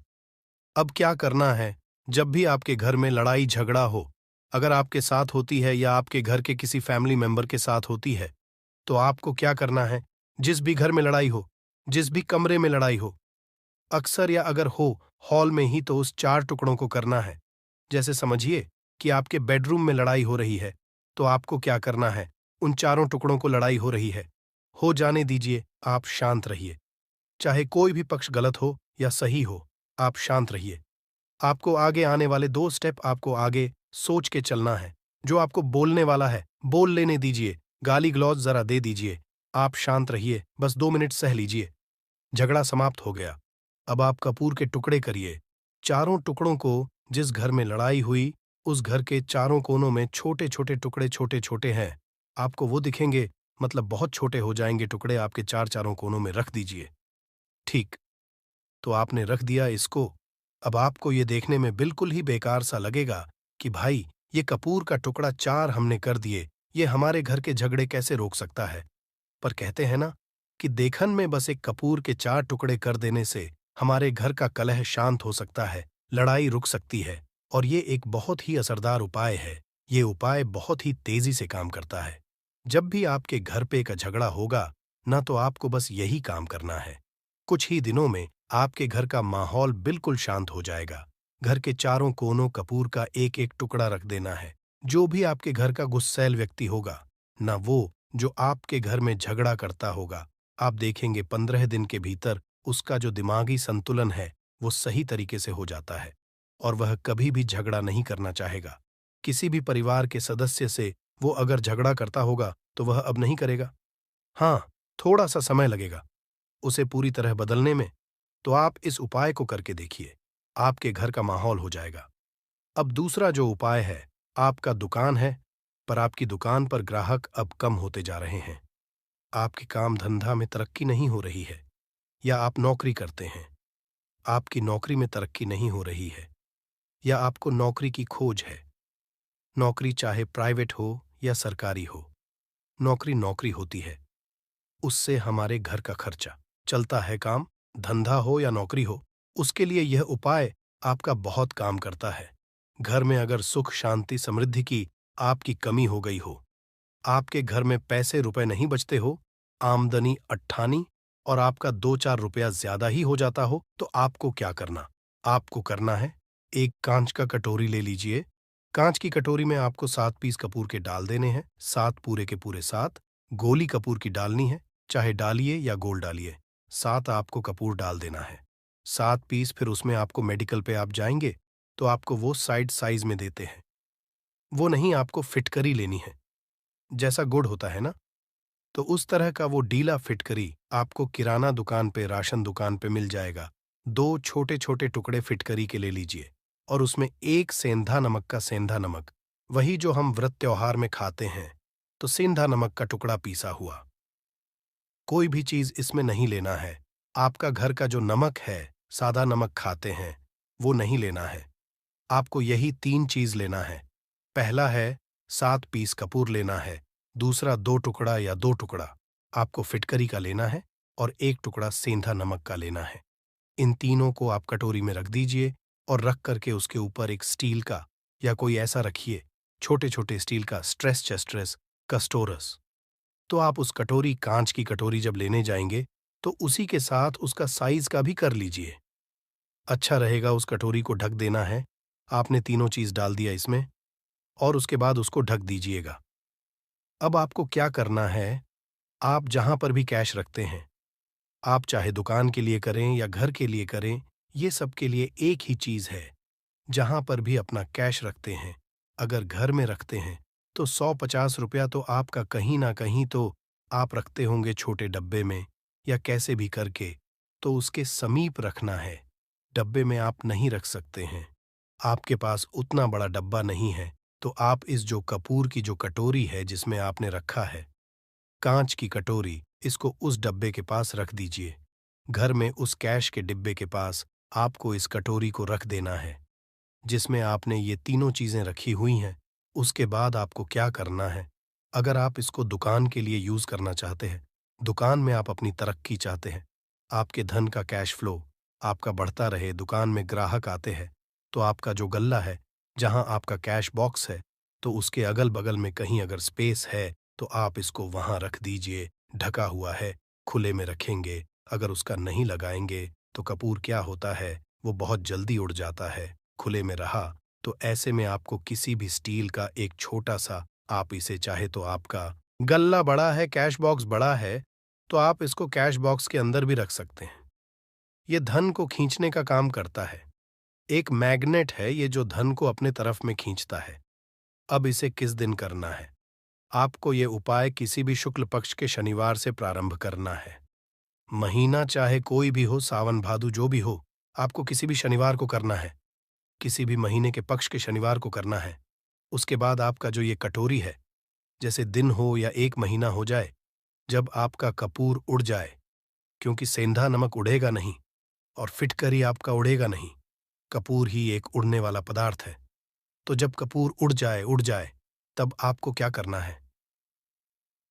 [SPEAKER 1] अब क्या करना है, जब भी आपके घर में लड़ाई झगड़ा हो, अगर आपके साथ होती है या आपके घर के किसी फैमिली मेंबर के साथ होती है, तो आपको क्या करना है, जिस भी घर में लड़ाई हो, जिस भी कमरे में लड़ाई हो, अक्सर या अगर हो हॉल में ही, तो उस 4 टुकड़ों को करना है। जैसे समझिए कि आपके बेडरूम में लड़ाई हो रही है, तो आपको क्या करना है? उन चारों टुकड़ों को लड़ाई हो रही है, हो जाने दीजिए, आप शांत रहिए। चाहे कोई भी पक्ष गलत हो या सही हो, आप शांत रहिए। आपको आगे आने वाले 2 स्टेप आपको आगे सोच के चलना है। जो आपको बोलने वाला है, बोल लेने दीजिए, गाली-गलौज ज़रा दे दीजिए। आप शांत रहिए, बस 2 मिनट सह लीजिए। झगड़ा समाप्त हो गया। अब आप कपूर के टुकड़े करिए। चारों टुकड़ों को जिस घर में लड़ाई हुई, उस घर के चारों कोनों में छोटे-छोटे टुकड़े छोटे-छोटे हैं। आपको वो दिखेंगे, मतलब बहुत छोटे हो जाएंगे टुकड़े, आपके चारों कोनों में रख दीजिए। ठीक, तो आपने रख दिया इसको। अब आपको ये देखने में बिल्कुल ही बेकार सा लगेगा कि भाई, ये कपूर का टुकड़ा 4 हमने कर दिए, ये हमारे घर के झगड़े कैसे रोक सकता है? पर कहते हैं ना कि देखन में बस एक कपूर के 4 टुकड़े कर देने से हमारे घर का कलह शांत हो सकता है, लड़ाई रुक सकती है। और ये एक बहुत ही असरदार उपाय है। ये उपाय बहुत ही तेजी से काम करता है। जब भी आपके घर पे का झगड़ा होगा ना, तो आपको बस यही काम करना है। कुछ ही दिनों में आपके घर का माहौल बिल्कुल शांत हो जाएगा। घर के चारों कोनों कपूर का एक एक टुकड़ा रख देना है। जो भी आपके घर का गुस्सैल व्यक्ति होगा, ना वो जो आपके घर में झगड़ा करता होगा, आप देखेंगे 15 दिन के भीतर उसका जो दिमागी संतुलन है, वो सही तरीके से हो जाता है और वह कभी भी झगड़ा नहीं करना चाहेगा। किसी भी परिवार के सदस्य से वो अगर झगड़ा करता होगा, तो वह अब नहीं करेगा। हाँ, थोड़ा सा समय लगेगा उसे पूरी तरह बदलने में, तो आप इस उपाय को करके देखिए, आपके घर का माहौल हो जाएगा। अब दूसरा जो उपाय है, आपका दुकान है, पर आपकी दुकान पर ग्राहक अब कम होते जा रहे हैं। आपके काम धंधा में तरक्की नहीं हो रही है, या आप नौकरी करते हैं, आपकी नौकरी में तरक्की नहीं हो रही है, या आपको नौकरी की खोज है। नौकरी चाहे प्राइवेट हो या सरकारी हो, नौकरी नौकरी होती है। उससे हमारे घर का खर्चा चलता है। काम धंधा हो या नौकरी हो, उसके लिए यह उपाय आपका बहुत काम करता है। घर में अगर सुख शांति समृद्धि की आपकी कमी हो गई हो, आपके घर में पैसे रुपए नहीं बचते हो, आमदनी अट्ठानी और आपका 2-4 रुपया ज्यादा ही हो जाता हो, तो आपको क्या करना? आपको करना है, एक कांच का कटोरी ले लीजिए। कांच की कटोरी में आपको 7 पीस कपूर के डाल देने हैं। 7 पूरे के पूरे 7 गोली कपूर की डालनी है, चाहे डालिए या गोल डालिए। 7 आपको कपूर डाल देना है। 7 पीस फिर उसमें आपको मेडिकल पे आप जाएंगे, तो आपको वो साइड साइज में देते हैं। वो नहीं, आपको फिटकरी लेनी है। जैसा गुड़ होता है ना, तो उस तरह का वो डीला फिटकरी आपको किराना दुकान पे, राशन दुकान पे मिल जाएगा। 2 छोटे-छोटे टुकड़े फिटकरी के ले लीजिए और उसमें 1 सेंधा नमक का, सेंधा नमक, वही जो हम व्रत त्योहार में खाते हैं, तो सेंधा नमक का टुकड़ा पीसा हुआ। कोई भी चीज इसमें नहीं लेना है। आपका घर का जो नमक है, सादा नमक खाते हैं, वो नहीं लेना है। आपको यही 3 चीज लेना है। पहला है 7 पीस कपूर लेना है, दूसरा 2 टुकड़ा या 2 टुकड़ा आपको फिटकरी का लेना है और 1 टुकड़ा सेंधा नमक का लेना है। इन तीनों को आप कटोरी में रख दीजिए और रख करके उसके ऊपर एक स्टील का या कोई ऐसा रखिए, छोटे-छोटे स्टील का स्ट्रेस चेस्ट्रेस कस्टोरस। तो आप उस कटोरी, कांच की कटोरी जब लेने जाएंगे, तो उसी के साथ उसका साइज का भी कर लीजिए। अच्छा रहेगा उस कटोरी को ढक देना है। आपने तीनों चीज डाल दिया इसमें और उसके बाद उसको ढक दीजिएगा। अब आपको क्या करना है, आप जहां पर भी कैश रखते हैं, आप चाहे दुकान के लिए करें या घर के लिए करें, ये सब के लिए एक ही चीज है। जहां पर भी अपना कैश रखते हैं, अगर घर में रखते हैं, तो 100-50 रुपया तो आपका कहीं ना कहीं तो आप रखते होंगे छोटे डब्बे में या कैसे भी करके, तो उसके समीप रखना है। डब्बे में आप नहीं रख सकते हैं, आपके पास उतना बड़ा डब्बा नहीं है, तो आप इस जो कपूर की जो कटोरी है जिसमें आपने रखा है, कांच की कटोरी, इसको उस डब्बे के पास रख दीजिए। घर में उस कैश के डिब्बे के पास आपको इस कटोरी को रख देना है, जिसमें आपने ये तीनों चीजें रखी हुई हैं। उसके बाद आपको क्या करना है, अगर आप इसको दुकान के लिए यूज करना चाहते हैं, दुकान में आप अपनी तरक्की चाहते हैं, आपके धन का कैश फ्लो आपका बढ़ता रहे, दुकान में ग्राहक आते हैं, तो आपका जो गल्ला है, जहां आपका कैश बॉक्स है, तो उसके अगल बगल में कहीं अगर स्पेस है, तो आप इसको वहां रख दीजिए, ढका हुआ है। खुले में रखेंगे, अगर उसका नहीं लगाएंगे तो कपूर क्या होता है, वो बहुत जल्दी उड़ जाता है। खुले में रहा तो ऐसे में आपको किसी भी स्टील का एक छोटा सा, आप इसे चाहे तो आपका गल्ला बड़ा है, कैश बॉक्स बड़ा है, तो आप इसको कैश बॉक्स के अंदर भी रख सकते हैं। ये धन को खींचने का काम करता है। एक मैग्नेट है ये जो धन को अपने तरफ में खींचता है। अब इसे किस दिन करना है? आपको ये उपाय किसी भी शुक्ल पक्ष के शनिवार से प्रारंभ करना है। महीना चाहे कोई भी हो, सावन भादु जो भी हो, आपको किसी भी शनिवार को करना है। किसी भी महीने के पक्ष के शनिवार को करना है। उसके बाद आपका जो ये कटोरी है, जैसे दिन हो या एक महीना हो जाए, जब आपका कपूर उड़ जाए, क्योंकि सेंधा नमक उड़ेगा नहीं और फिटकरी आपका उड़ेगा नहीं, कपूर ही एक उड़ने वाला पदार्थ है। तो जब कपूर उड़ जाए, तब आपको क्या करना है?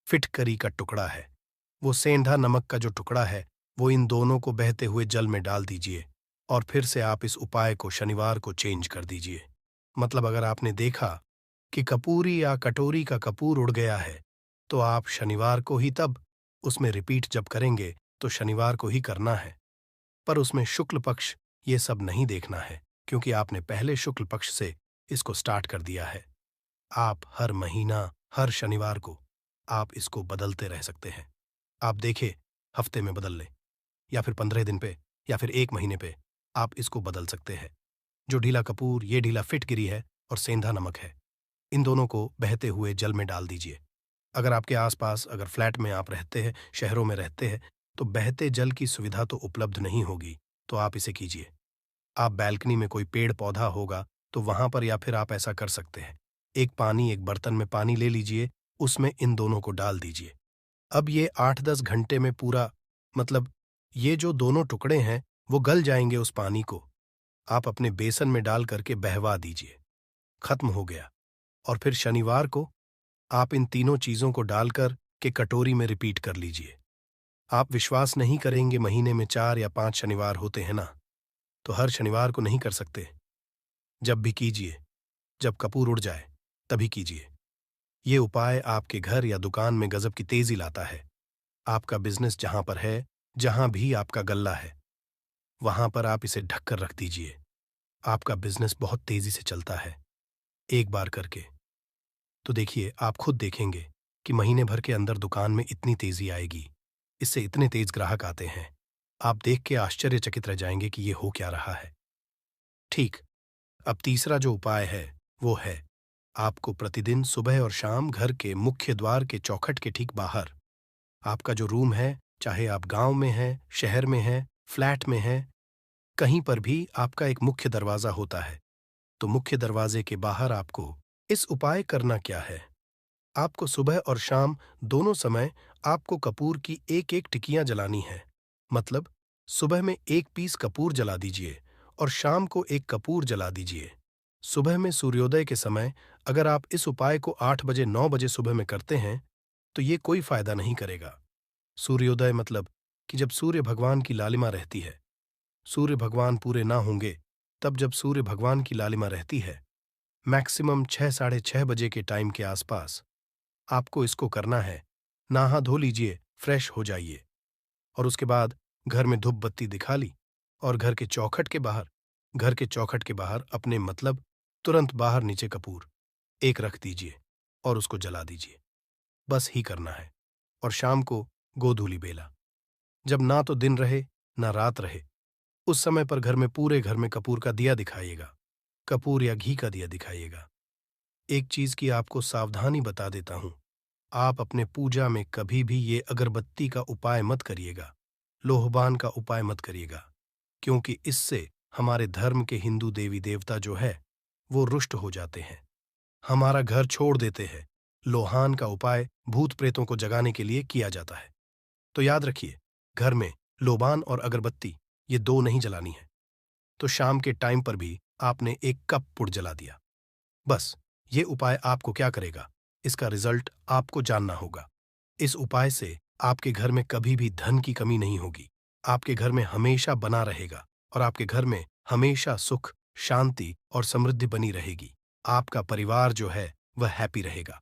[SPEAKER 1] फिटकरी का टुकड़ा है, वो सेंधा नमक का जो टुकड़ा है, वो इन दोनों को बहते हुए जल में डाल दीजिए और फिर से आप इस उपाय को शनिवार को चेंज कर दीजिए। मतलब अगर आपने देखा कि कपूरी या कटोरी का कपूर उड़ गया है, तो आप शनिवार को ही तब उसमें रिपीट जब करेंगे तो शनिवार को ही करना है। पर उसमें शुक्ल पक्ष ये सब नहीं देखना है, क्योंकि आपने पहले शुक्ल पक्ष से इसको स्टार्ट कर दिया है। आप हर महीना, हर शनिवार को आप इसको बदलते रह सकते हैं। आप देखिए, हफ्ते में बदल लें या फिर 15 दिन पे या फिर 1 महीने पे आप इसको बदल सकते हैं। जो ढीला कपूर, ये ढीला फिटकिरी है और सेंधा नमक है, इन दोनों को बहते हुए जल में डाल दीजिए। अगर आपके आसपास, अगर फ्लैट में आप रहते हैं, शहरों में रहते हैं, तो बहते जल की सुविधा तो उपलब्ध नहीं होगी, तो आप इसे कीजिए। आप बैल्कनी में कोई पेड़ पौधा होगा तो वहां पर या फिर आप ऐसा कर सकते हैं, एक बर्तन में पानी ले लीजिए, उसमें इन दोनों को डाल दीजिए। अब ये 8-10 घंटे में पूरा, मतलब ये जो दोनों टुकड़े हैं वो गल जाएंगे। उस पानी को आप अपने बेसन में डाल करके बहवा दीजिए। खत्म हो गया। और फिर शनिवार को आप इन तीनों चीजों को डालकर के कटोरी में रिपीट कर लीजिए। आप विश्वास नहीं करेंगे, महीने में 4 या 5 शनिवार होते हैं ना, तो हर शनिवार को नहीं कर सकते। जब भी कीजिए, जब कपूर उड़ जाए तभी कीजिए। ये उपाय आपके घर या दुकान में गजब की तेजी लाता है। आपका बिजनेस जहां पर है, जहां भी आपका गल्ला है, वहां पर आप इसे ढककर रख दीजिए। आपका बिजनेस बहुत तेजी से चलता है। एक बार करके तो देखिए, आप खुद देखेंगे कि महीने भर के अंदर दुकान में इतनी तेजी आएगी, इससे इतने तेज ग्राहक आते हैं। आप देख के आश्चर्यचकित रह जाएंगे कि ये हो क्या रहा है। ठीक। अब तीसरा जो उपाय है वो है, आपको प्रतिदिन सुबह और शाम घर के मुख्य द्वार के चौखट के ठीक बाहर, आपका जो रूम है, चाहे आप गांव में हैं, शहर में हैं, फ्लैट में हैं, कहीं पर भी आपका एक मुख्य दरवाजा होता है। तो मुख्य दरवाजे के बाहर आपको इस उपाय करना क्या है? आपको सुबह और शाम दोनों समय आपको कपूर की एक एक टिकियां जलानी है। मतलब सुबह में 1 पीस कपूर जला दीजिए और शाम को 1 कपूर जला दीजिए। सुबह में सूर्योदय के समय अगर आप इस उपाय को 8 बजे 9 बजे सुबह में करते हैं तो ये कोई फायदा नहीं करेगा। सूर्योदय मतलब कि जब सूर्य भगवान की लालिमा रहती है, सूर्य भगवान पूरे ना होंगे, तब जब सूर्य भगवान की लालिमा रहती है, मैक्सिमम 6 साढ़े 6 बजे के टाइम के आसपास आपको इसको करना है। नहा धो लीजिए, फ्रेश हो जाइए और उसके बाद घर में धूप बत्ती दिखा ली और घर के चौखट के बाहर अपने, मतलब तुरंत बाहर नीचे कपूर एक रख दीजिए और उसको जला दीजिए। बस ही करना है। और शाम को गोधूली बेला, जब ना तो दिन रहे ना रात रहे, उस समय पर घर में, पूरे घर में कपूर का दिया दिखाइएगा। कपूर या घी का दिया दिखाइएगा। एक चीज की आपको सावधानी बता देता हूं, आप अपने पूजा में कभी भी ये अगरबत्ती का उपाय मत करिएगा, लोहबान का उपाय मत करिएगा, क्योंकि इससे हमारे धर्म के हिंदू देवी देवता जो है वो रुष्ट हो जाते हैं, हमारा घर छोड़ देते हैं। लोहान का उपाय भूत प्रेतों को जगाने के लिए किया जाता है। तो याद रखिए, घर में लोबान और अगरबत्ती ये 2 नहीं जलानी है। तो शाम के टाइम पर भी आपने 1 कप पुड़ जला दिया। बस ये उपाय आपको क्या करेगा, इसका रिजल्ट आपको जानना होगा। इस उपाय से आपके घर में कभी भी धन की कमी नहीं होगी, आपके घर में हमेशा बना रहेगा और आपके घर में हमेशा सुख, शांति और समृद्धि बनी रहेगी। आपका परिवार जो है वह हैप्पी रहेगा।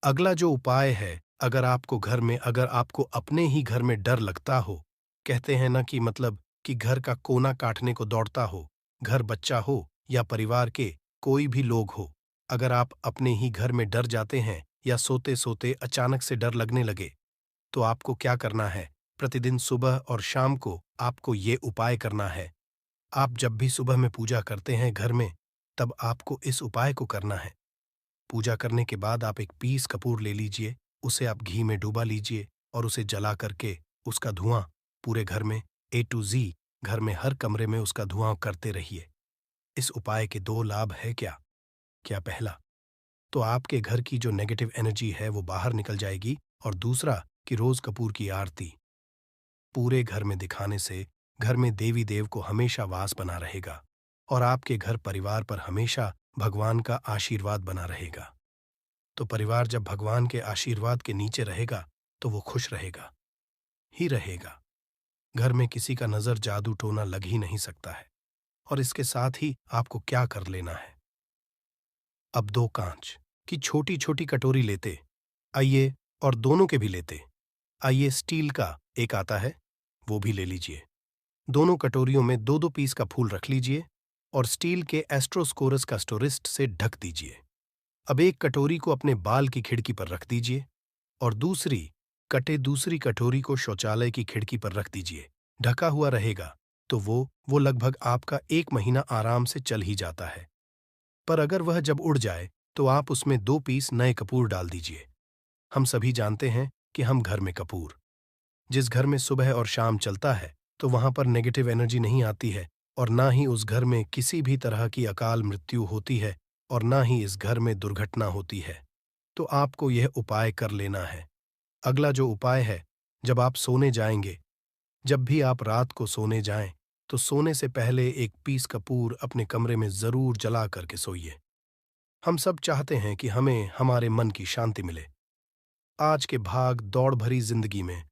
[SPEAKER 1] अगला जो उपाय है अगर आपको अपने ही घर में डर लगता हो, कहते हैं ना कि मतलब कि घर का कोना काटने को दौड़ता हो, घर बच्चा हो या परिवार के कोई भी लोग हो, अगर आप अपने ही घर में डर जाते हैं या सोते-सोते अचानक से डर लगने लगे, तो आपको क्या करना है? प्रतिदिन सुबह और शाम को आपको ये उपाय करना है। आप जब भी सुबह में पूजा करते हैं घर में, तब आपको इस उपाय को करना है। पूजा करने के बाद आप एक पीस कपूर ले लीजिए, उसे आप घी में डुबा लीजिए और उसे जला करके उसका धुआं पूरे घर में ए टू ज़ी घर में हर कमरे में उसका धुआं करते रहिए। इस उपाय के 2 लाभ है क्या? क्या पहला, तो आपके घर की जो नेगेटिव एनर्जी है वो बाहर निकल जाएगी और दूसरा कि रोज़ कपूर की आरती पूरे घर में दिखाने से घर में देवी देव को हमेशा वास बना रहेगा और आपके घर परिवार पर हमेशा भगवान का आशीर्वाद बना रहेगा। तो परिवार जब भगवान के आशीर्वाद के नीचे रहेगा तो वो खुश रहेगा ही रहेगा। घर में किसी का नजर जादू टोना लग ही नहीं सकता है। और इसके साथ ही आपको क्या कर लेना है, अब 2 कांच की छोटी छोटी कटोरी लेते आइए और दोनों के भी लेते आइए, स्टील का एक आता है वो भी ले लीजिए। दोनों कटोरियों में 2-2 पीस का फूल रख लीजिए और स्टील के एस्ट्रोस्कोरस का स्टोरिस्ट से ढक दीजिए। अब एक कटोरी को अपने बाल की खिड़की पर रख दीजिए और दूसरी कटोरी को शौचालय की खिड़की पर रख दीजिए। ढका हुआ रहेगा तो वो लगभग आपका 1 महीना आराम से चल ही जाता है। पर अगर वह जब उड़ जाए तो आप उसमें 2 पीस नए कपूर डाल दीजिए। हम सभी जानते हैं कि हम घर में कपूर जिस घर में सुबह और शाम चलता है तो वहां पर नेगेटिव एनर्जी नहीं आती है और ना ही उस घर में किसी भी तरह की अकाल मृत्यु होती है और ना ही इस घर में दुर्घटना होती है। तो आपको यह उपाय कर लेना है। अगला जो उपाय है, जब आप सोने जाएंगे, जब भी आप रात को सोने जाएं, तो सोने से पहले एक पीस कपूर अपने कमरे में जरूर जला करके सोइए। हम सब चाहते हैं कि हमें हमारे मन की शांति मिले। आज के भाग दौड़ भरी जिंदगी में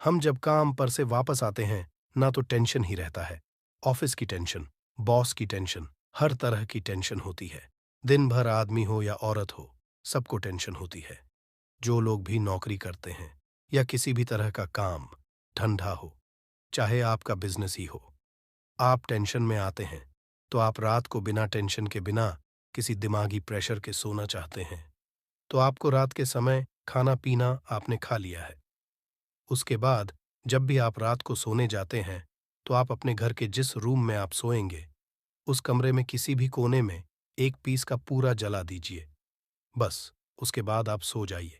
[SPEAKER 1] हम जब काम पर से वापस आते हैं, ना तो टेंशन ही रहता है। ऑफिस की टेंशन, बॉस की टेंशन, हर तरह की टेंशन होती है। दिन भर आदमी हो या औरत हो, सबको टेंशन होती है। जो लोग भी नौकरी करते हैं या किसी भी तरह का काम ठंडा हो, चाहे आपका बिजनेस ही हो, आप टेंशन में आते हैं तो आप रात को बिना टेंशन के, बिना किसी दिमागी प्रेशर के सोना चाहते हैं। तो आपको रात के समय खाना पीना आपने खा लिया है। उसके बाद जब भी आप रात को सोने जाते हैं तो आप अपने घर के जिस रूम में आप सोएंगे, उस कमरे में किसी भी कोने में एक पीस का पूरा जला दीजिए। बस उसके बाद आप सो जाइए।